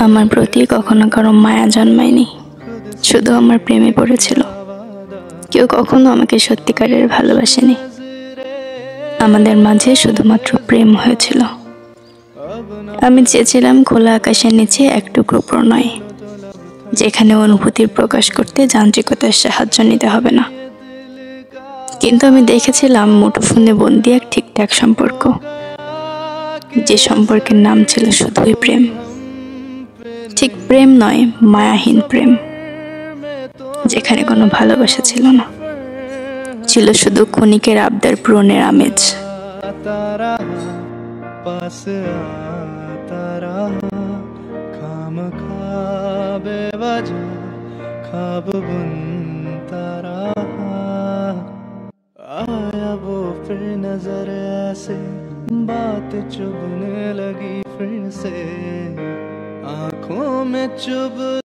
আমার প্রতি কখনো কারো মায়া জন্মায়নি, শুধু আমার প্রেমে পড়েছিল। কেউ কখনো আমাকে সত্যিকারের ভালোবাসেনি। আমাদের মাঝে শুধুমাত্র প্রেম হয়েছিল। আমি চেয়েছিলাম খোলা আকাশের নিচে এক টুকরো প্রণয়, যেখানে অনুভূতির প্রকাশ করতে যান্ত্রিকতার সাহায্য নিতে হবে না। কিন্তু আমি দেখেছিলাম মুঠোফোনে বন্দি এক ঠিকঠাক সম্পর্ক, যে সম্পর্কের নাম ছিল শুধুই প্রেম। ঠিক প্রেম নয়, মায়াহীন প্রেম, যেখানে কোনো ভালোবাসা ছিল না, ছিল শুধু ক্ষণিকের আবদার পূরণের আমেজ। आया वो फिर नजर ऐसे, बात चुभने लगी फिर से, आंखों में चुभ